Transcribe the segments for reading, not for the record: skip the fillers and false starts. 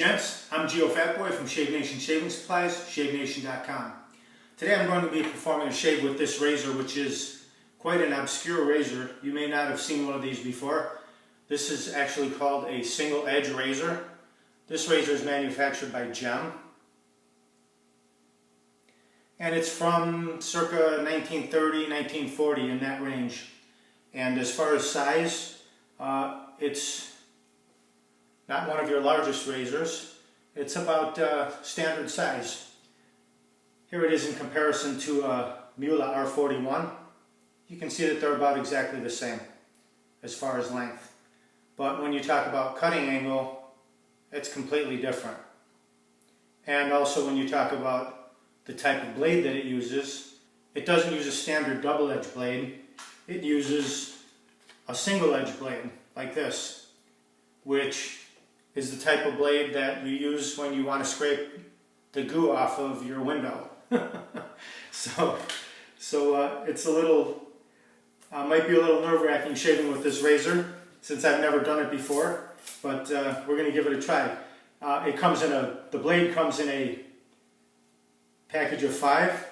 gents, I'm Geofatboy from Shave Nation Shaving Supplies, shavenation.com. Today I'm going to be performing a shave with this razor, which is quite an obscure razor. You may not have seen one of these before. This is actually called a single edge razor. This razor is manufactured by Gem. And it's from circa 1930, 1940, in that range. And as far as size, it's not one of your largest razors. It's about standard size. Here it is in comparison to a Mula R41. You can see that they're about exactly the same as far as length. But when you talk about cutting angle, it's completely different. And also when you talk about the type of blade that it uses, it doesn't use a standard double edge blade. It uses a single edge blade like this, which is the type of blade that you use when you want to scrape the goo off of your window. so it's a little, might be a little nerve-wracking shaving with this razor since I've never done it before, but we're going to give it a try. It comes in the blade comes in a package of 5,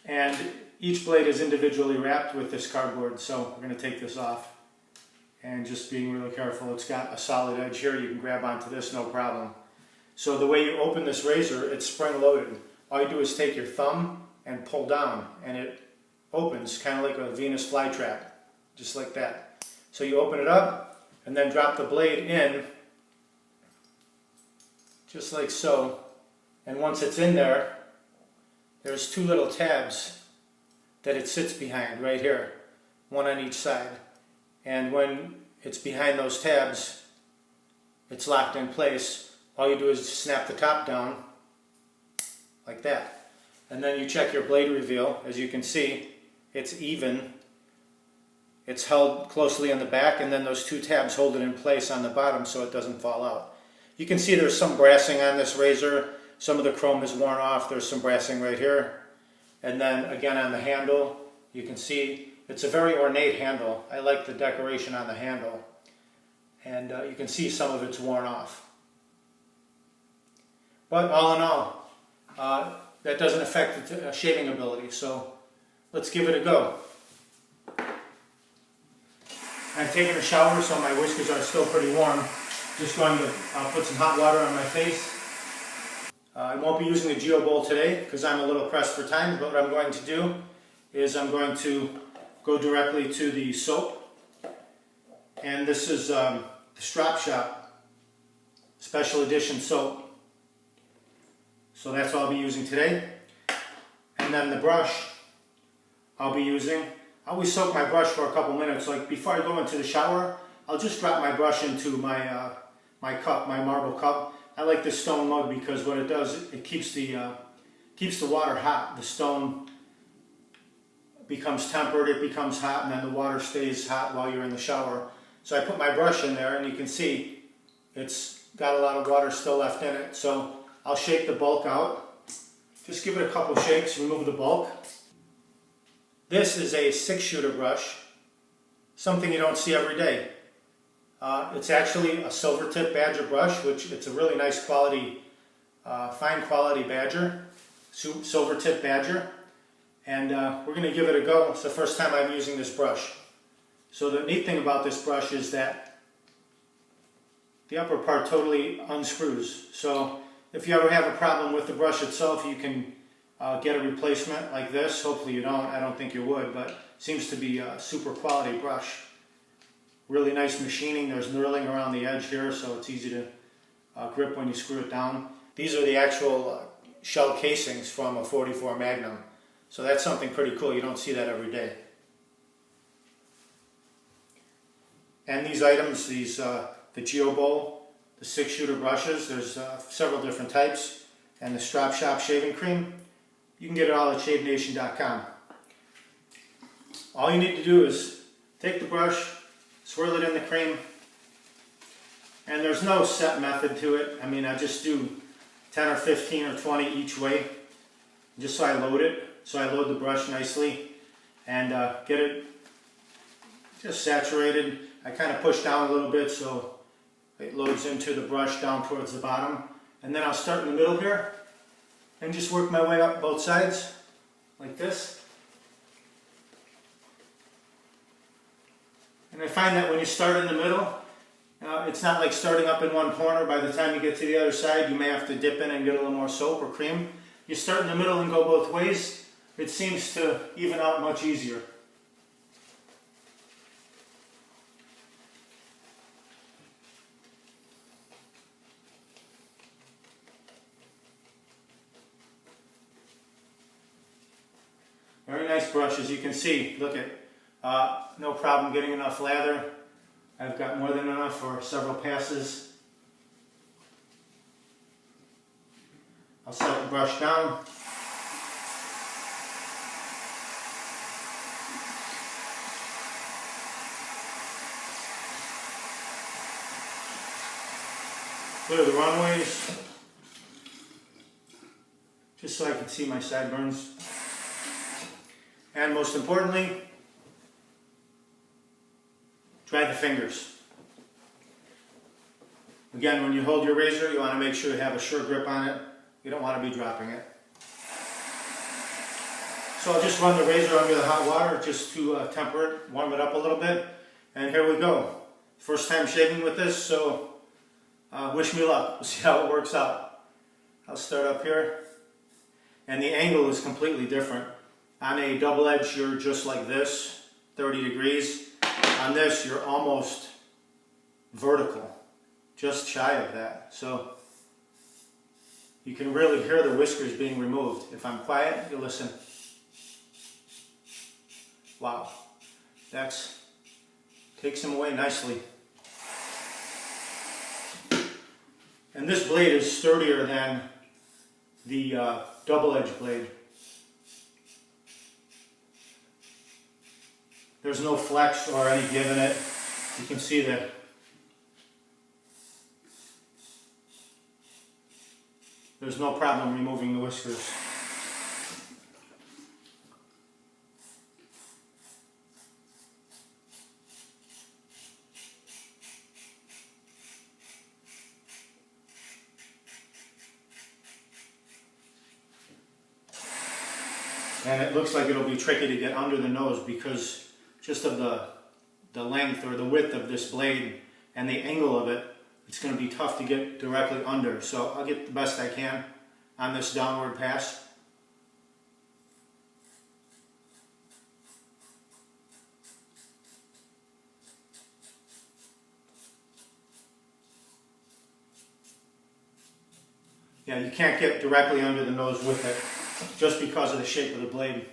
and each blade is individually wrapped with this cardboard, so we're going to take this off. And just being really careful. It's got a solid edge here. You can grab onto this, no problem. So the way you open this razor, it's spring-loaded. All you do is take your thumb and pull down, and it opens kind of like a Venus flytrap, just like that. So you open it up, and then drop the blade in, just like so. And once it's in there, there's 2 little tabs that it sits behind right here, one on each side. And when it's behind those tabs, it's locked in place. All you do is snap the top down like that. And then you check your blade reveal. As you can see, it's even. It's held closely in the back, and then those 2 tabs hold it in place on the bottom so it doesn't fall out. You can see there's some brassing on this razor. Some of the chrome is worn off. There's some brassing right here. And then again on the handle, you can see it's a very ornate handle. I like the decoration on the handle. And you can see some of it's worn off. But all in all, that doesn't affect the shaving ability. So let's give it a go. I've taken a shower, so my whiskers are still pretty warm. Just going to put some hot water on my face. I won't be using the Geo bowl today because I'm a little pressed for time. But what I'm going to do is I'm going to go directly to the soap, and this is the Strop Shop Special Edition soap. So that's what I'll be using today. And then the brush I'll be using, I always soak my brush for a couple minutes. Like before I go into the shower, I'll just drop my brush into my my cup, my marble cup. I like this stone mug because what it does, it keeps the water hot. The stone becomes tempered, it becomes hot, and then the water stays hot while you're in the shower. So I put my brush in there, and you can see it's got a lot of water still left in it. So I'll shake the bulk out. Just give it a couple shakes, remove the bulk. This is a 6-shooter brush, something you don't see every day. It's actually a silver tip badger brush, which it's a really nice quality, fine quality badger, silver tip badger. And we're going to give it a go. It's the first time I'm using this brush. So the neat thing about this brush is that the upper part totally unscrews. So if you ever have a problem with the brush itself, you can get a replacement like this. Hopefully you don't. I don't think you would, but it seems to be a super quality brush. Really nice machining. There's knurling around the edge here, so it's easy to grip when you screw it down. These are the actual shell casings from a 44 Magnum. So that's something pretty cool. You don't see that every day. And these items, the Geo bowl, the 6-shooter brushes, there's several different types, and the Strop Shop shaving cream, you can get it all at shavenation.com. All you need to do is take the brush, swirl it in the cream, and there's no set method to it. I mean, I just do 10 or 15 or 20 each way, just so I load it. So I load the brush nicely and get it just saturated. I kind of push down a little bit so It loads into the brush down towards the bottom. And then I'll start in the middle here and just work my way up both sides like this. And I find that when you start in the middle, it's not like starting up in one corner. By the time you get to the other side, you may have to dip in and get a little more soap or cream. You start in the middle and go both ways. It seems to even out much easier. Very nice brush, as you can see. Look at, no problem getting enough lather. I've got more than enough for several passes. I'll set the brush down. Clear the runways, just so I can see my sideburns. And most importantly, dry the fingers. Again, when you hold your razor, you want to make sure you have a sure grip on it. You don't want to be dropping it. So I'll just run the razor under the hot water just to temper it, warm it up a little bit. And here we go. First time shaving with this, so wish me luck. We'll see how it works out. I'll start up here. And the angle is completely different. On a double edge, you're just like this, 30 degrees. On this, you're almost vertical, just shy of that. So you can really hear the whiskers being removed. If I'm quiet, you listen. Wow, takes them away nicely. And this blade is sturdier than the double edge blade. There's no flex or any give in it. You can see that. There's no problem removing the whiskers. And it looks like it'll be tricky to get under the nose because just of the length or the width of this blade and the angle of it, it's going to be tough to get directly under. So I'll get the best I can on this downward pass. Yeah, you can't get directly under the nose with it just because of the shape of the blade.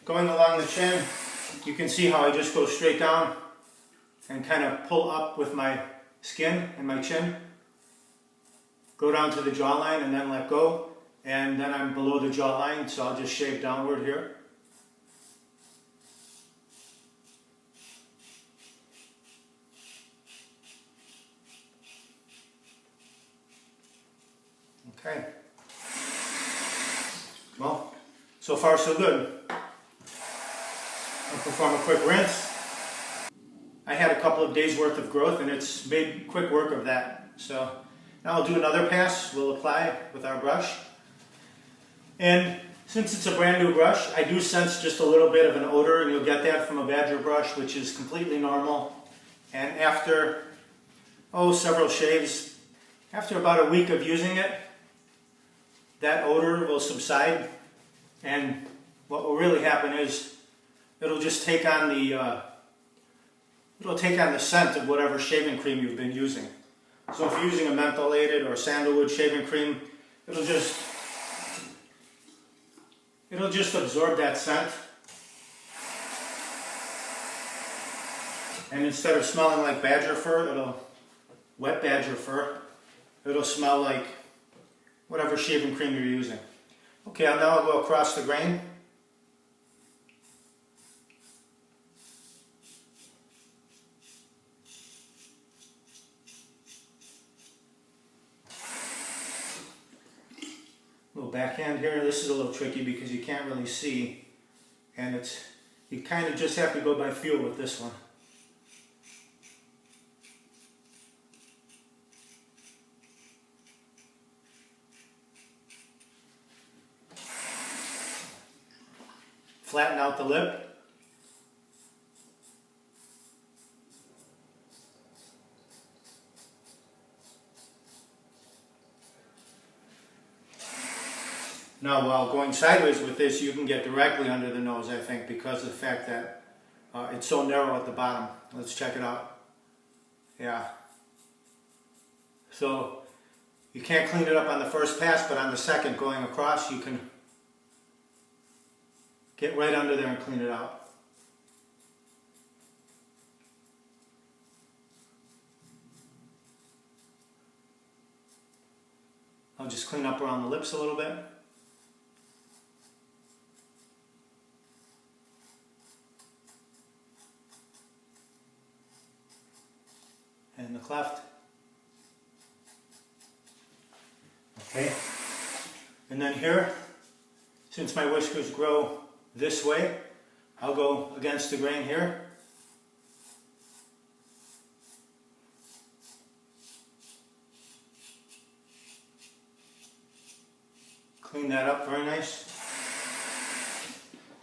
Going along the chin, you can see how I just go straight down and kind of pull up with my skin and my chin. Go down to the jawline and then let go. And then I'm below the jawline, so I'll just shave downward here. Okay. Well, so far so good. I'll perform a quick rinse. I had a couple of days worth of growth and it's made quick work of that. So now I'll do another pass. We'll apply with our brush. And since it's a brand new brush, I do sense just a little bit of an odor, and you'll get that from a Badger brush, which is completely normal. And after, several shaves, after about a week of using it, that odor will subside. And what will really happen is it'll just take on the scent of whatever shaving cream you've been using. So if you're using a mentholated or sandalwood shaving cream, it'll just absorb that scent. And instead of smelling like badger fur, wet badger fur, it'll smell like whatever shaving cream you're using. Okay, now I'll go across the grain. little backhand here. This is a little tricky because you can't really see, and you kind of just have to go by feel with this one. Flatten out the lip. Now, while going sideways with this, you can get directly under the nose, I think, because of the fact that it's so narrow at the bottom. Let's check it out. Yeah. So, you can't clean it up on the first pass, but on the second, going across, you can get right under there and clean it out. I'll just clean up around the lips a little bit. And the cleft. Okay. And then here, since my whiskers grow this way, I'll go against the grain here. Clean that up very nice.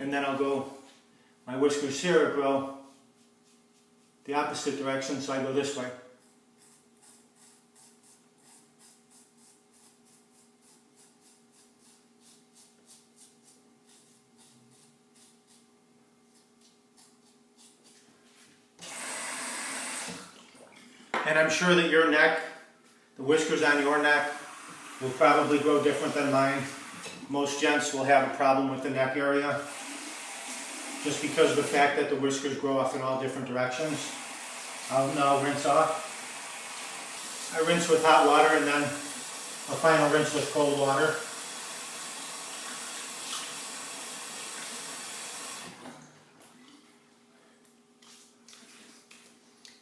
And then I'll go, my whiskers here grow the opposite direction, so I go this way. And I'm sure that your neck, the whiskers on your neck, will probably grow different than mine. Most gents will have a problem with the neck area, just because of the fact that the whiskers grow off in all different directions. I'll now rinse off. I rinse with hot water and then a final rinse with cold water.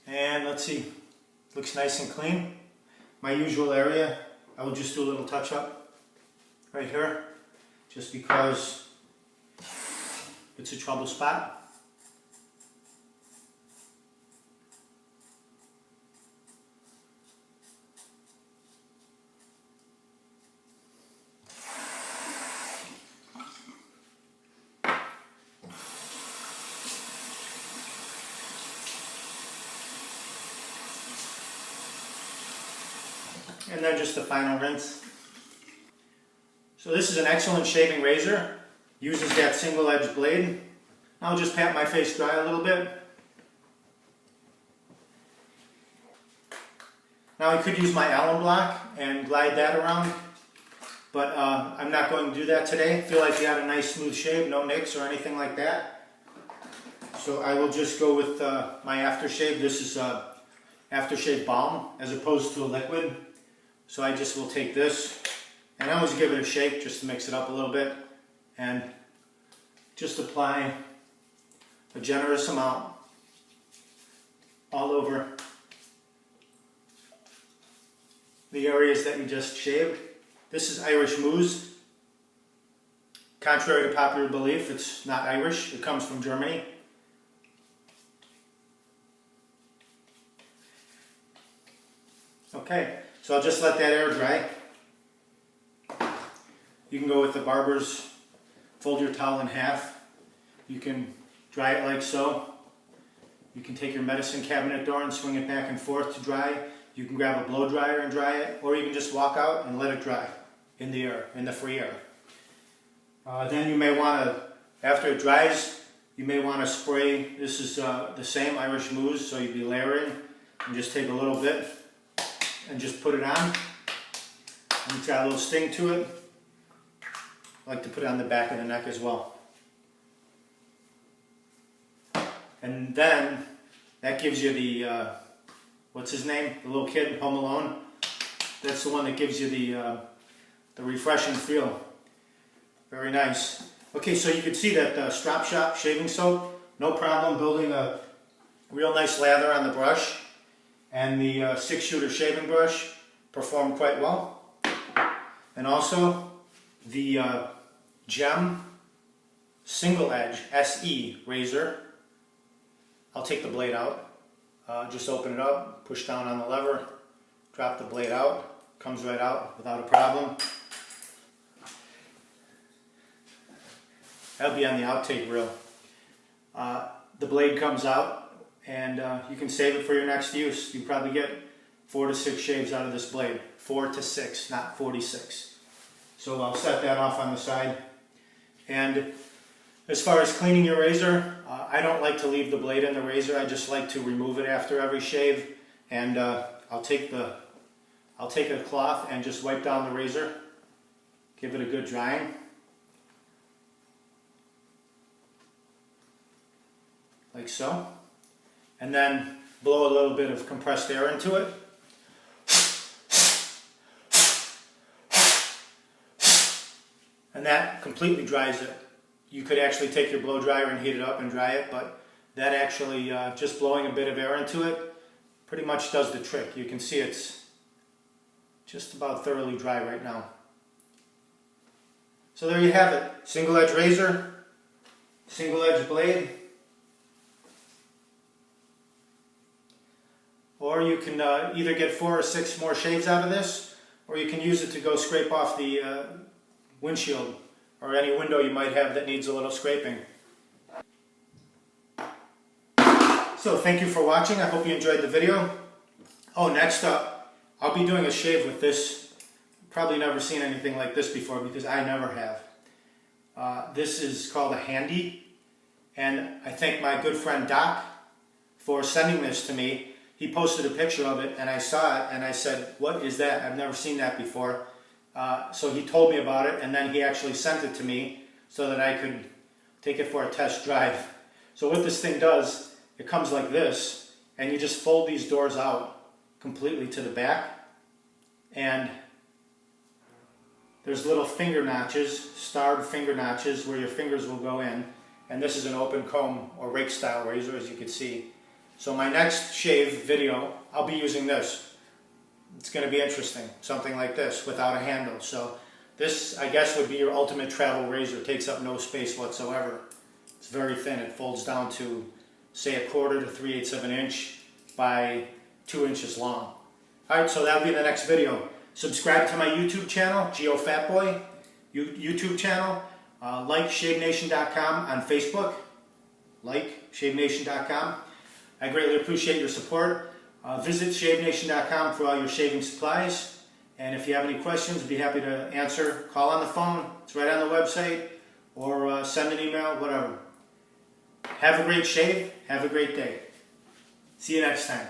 And let's see, looks nice and clean. My usual area, I will just do a little touch up right here, just because it's a trouble spot. And then just the final rinse. So this is an excellent shaving razor. Uses that single edged blade. I'll just pat my face dry a little bit. Now I could use my alum block and glide that around, but I'm not going to do that today. I feel like you had a nice smooth shave, no nicks or anything like that. So I will just go with my aftershave. This is aftershave balm as opposed to a liquid. So I just will take this and I always give it a shake just to mix it up a little bit and just apply a generous amount all over the areas that you just shaved. This is Irish mousse. Contrary to popular belief, it's not Irish. It comes from Germany. Okay, so I'll just let that air dry. You can go with the barber's, fold your towel in half. You can dry it like so. You can take your medicine cabinet door and swing it back and forth to dry. You can grab a blow dryer and dry it, or you can just walk out and let it dry in the air, in the free air. Then you may want to, after it dries, you may want to spray. This is the same Irish mousse, so you'd be layering and just take a little bit and just put it on. And it's got a little sting to it. I like to put it on the back of the neck as well. And then that gives you the, what's his name? The little kid, Home Alone. That's the one that gives you the refreshing feel. Very nice. Okay, so you can see that Strop Shop shaving soap, no problem building a real nice lather on the brush. And the 6-shooter shaving brush performed quite well. And also, the Gem Single Edge SE razor. I'll take the blade out. Just open it up, push down on the lever, drop the blade out. Comes right out without a problem. That'll be on the outtake reel. The blade comes out, and you can save it for your next use. You probably get 4 to 6 shaves out of this blade. 4 to 6, not 46. So I'll set that off on the side. And as far as cleaning your razor, I don't like to leave the blade in the razor. I just like to remove it after every shave. And I'll take a cloth and just wipe down the razor. Give it a good drying. Like so. And then blow a little bit of compressed air into it. And that completely dries it. You could actually take your blow dryer and heat it up and dry it, but that actually, just blowing a bit of air into it, pretty much does the trick. You can see it's just about thoroughly dry right now. So there you have it. Single edge razor, single edge blade. Or you can either get 4 or 6 more shaves out of this, or you can use it to go scrape off the windshield or any window you might have that needs a little scraping. So thank you for watching. I hope you enjoyed the video. Oh, next up, I'll be doing a shave with this. Probably never seen anything like this before because I never have. This is called a handy, and I thank my good friend Doc for sending this to me. He posted a picture of it and I saw it and I said, what is that? I've never seen that before. So he told me about it, and then he actually sent it to me so that I could take it for a test drive. So what this thing does, it comes like this, and you just fold these doors out completely to the back, and there's little finger notches, starred finger notches where your fingers will go in, and this is an open comb or rake style razor, as you can see. So my next shave video, I'll be using this. It's going to be interesting, something like this without a handle. So this, I guess, would be your ultimate travel razor. It takes up no space whatsoever. It's very thin. It folds down to, say, 1/4 to 3/8 of an inch by 2 inches long. Alright, so that'll be the next video. Subscribe to my YouTube channel, Geofatboy YouTube channel. Like ShaveNation.com on Facebook. Like ShaveNation.com. I greatly appreciate your support. Visit ShaveNation.com for all your shaving supplies. And if you have any questions, I'd be happy to answer. Call on the phone. It's right on the website. Or send an email, whatever. Have a great shave. Have a great day. See you next time.